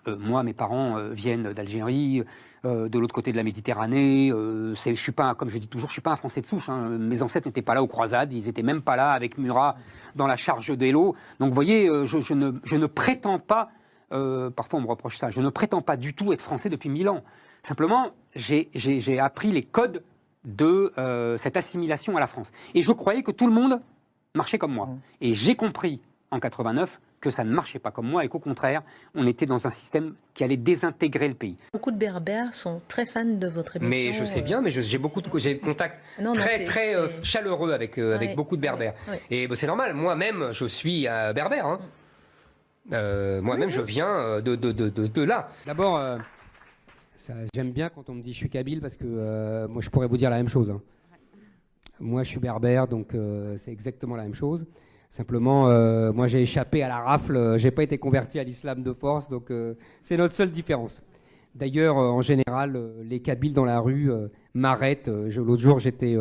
Moi, mes parents viennent d'Algérie, de l'autre côté de la Méditerranée. Je suis pas, comme je dis toujours, je suis pas un Français de souche. Hein. Mes ancêtres n'étaient pas là aux croisades, ils étaient même pas là avec Murat dans la charge d'Eylau. Donc, vous voyez, je ne prétends pas, parfois on me reproche ça, je ne prétends pas du tout être français depuis 1000 ans. Simplement, j'ai appris les codes de cette assimilation à la France. Et je croyais que tout le monde marchait comme moi. Et j'ai compris en 89 que ça ne marchait pas comme moi et qu'au contraire, on était dans un système qui allait désintégrer le pays. Beaucoup de Berbères sont très fans de votre émission. Mais je sais bien, mais j'ai des contacts très chaleureux avec beaucoup de Berbères. Et c'est normal, moi-même, je suis berbère. Hein. Moi-même, je viens de là. D'abord, j'aime bien quand on me dit je suis kabyle parce que moi, je pourrais vous dire la même chose. Hein. Moi, je suis berbère, donc c'est exactement la même chose. Simplement, moi j'ai échappé à la rafle, j'ai pas été converti à l'islam de force, donc c'est notre seule différence. D'ailleurs, en général, les Kabyles dans la rue m'arrêtent. L'autre jour, j'étais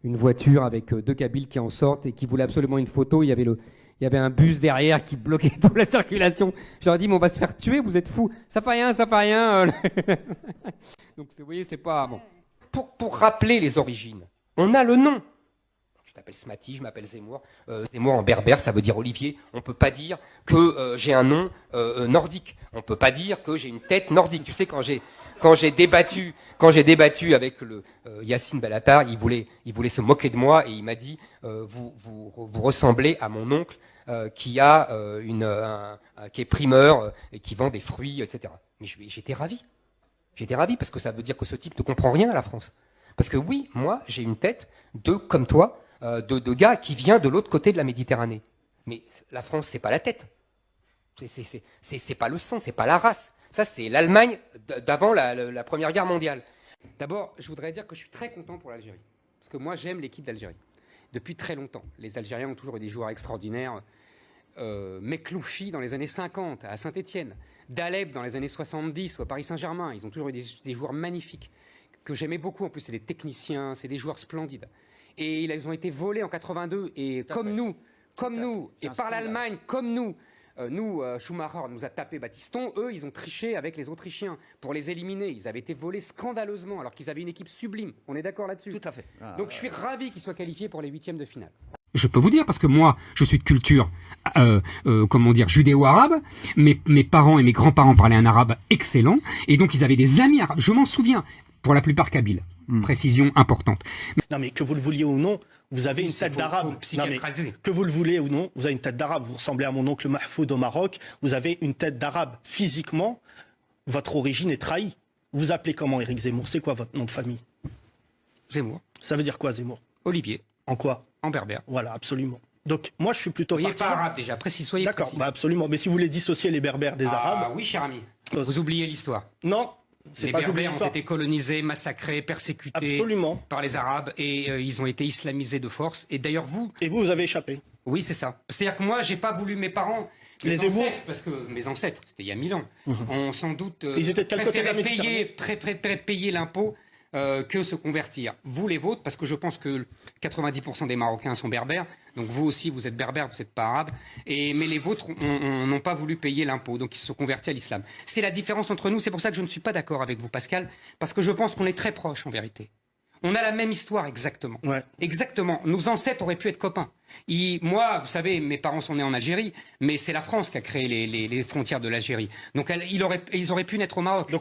une voiture avec 2 Kabyles qui en sortent et qui voulaient absolument une photo. Il y avait un bus derrière qui bloquait toute la circulation. Je leur ai dit, mais on va se faire tuer, vous êtes fous. Ça fait rien, ça fait rien. Donc, vous voyez, c'est pas... Bon. Pour rappeler les origines, on a le nom. Je m'appelle Smati, je m'appelle Zemmour. Zemmour en berbère, ça veut dire Olivier. On ne peut pas dire que j'ai un nom nordique. On ne peut pas dire que j'ai une tête nordique. Tu sais, quand j'ai débattu avec le Yacine Bellatar, il voulait se moquer de moi et il m'a dit vous ressemblez à mon oncle qui est primeur et qui vend des fruits, etc. Mais j'étais ravi. J'étais ravi parce que ça veut dire que ce type ne comprend rien à la France. Parce que oui, moi, j'ai une tête comme toi, de gars qui vient de l'autre côté de la Méditerranée. Mais la France, c'est pas la tête. C'est pas le sang, c'est pas la race. Ça, c'est l'Allemagne d'avant la Première Guerre mondiale. D'abord, je voudrais dire que je suis très content pour l'Algérie. Parce que moi, j'aime l'équipe d'Algérie. Depuis très longtemps. Les Algériens ont toujours eu des joueurs extraordinaires. Meklouchi dans les années 50, à Saint-Étienne. Daleb dans les années 70, au Paris Saint-Germain. Ils ont toujours eu des joueurs magnifiques, que j'aimais beaucoup. En plus, c'est des techniciens, c'est des joueurs splendides. Et ils ont été volés en 82. Et comme nous, et par l'Allemagne, comme nous, Schumacher nous a tapé Battiston, eux, ils ont triché avec les Autrichiens pour les éliminer. Ils avaient été volés scandaleusement alors qu'ils avaient une équipe sublime. On est d'accord là-dessus? Tout à fait. Donc je suis ravi qu'ils soient qualifiés pour les 8e de finale. Je peux vous dire, parce que moi, je suis de culture, judéo-arabe. Mes parents et mes grands-parents parlaient un arabe excellent. Et donc, ils avaient des amis arabes. Je m'en souviens, pour la plupart kabyles. Précision importante. Non, mais que vous le vouliez ou non, vous avez une tête d'arabe. Que vous le voulez ou non, vous avez une tête d'arabe. Vous ressemblez à mon oncle Mahfoud au Maroc. Vous avez une tête d'arabe. Physiquement, votre origine est trahie. Vous vous appelez comment, Éric Zemmour? C'est quoi votre nom de famille? Zemmour. Ça veut dire quoi, Zemmour? Olivier. En quoi? En berbère. Voilà, absolument. Donc, moi, je suis plutôt partisan. partisan. Pas arabe déjà, soyez D'accord, précis. bah absolument. Mais si vous voulez dissocier les berbères des arabes... Oui, cher ami. Vous oubliez l'histoire. Non. Les Berbères ont été colonisés, massacrés, persécutés par les Arabes et ils ont été islamisés de force. Et d'ailleurs, vous... Et vous avez échappé. Oui, c'est ça. C'est-à-dire que moi, j'ai pas voulu mes parents... Mes ancêtres, parce que mes ancêtres, c'était il y a 1000 ans, ont sans doute préféré payer l'impôt que se convertir. Vous, les vôtres, parce que je pense que 90% des Marocains sont berbères, donc vous aussi, vous êtes berbères, vous n'êtes pas arabes, mais les vôtres n'ont pas voulu payer l'impôt, donc ils se sont convertis à l'islam. C'est la différence entre nous, c'est pour ça que je ne suis pas d'accord avec vous, Pascal, parce que je pense qu'on est très proches, en vérité. On a la même histoire, exactement. Ouais. Exactement. Nos ancêtres auraient pu être copains. Moi, vous savez, mes parents sont nés en Algérie, mais c'est la France qui a créé les frontières de l'Algérie. Donc ils auraient pu naître au Maroc. Donc,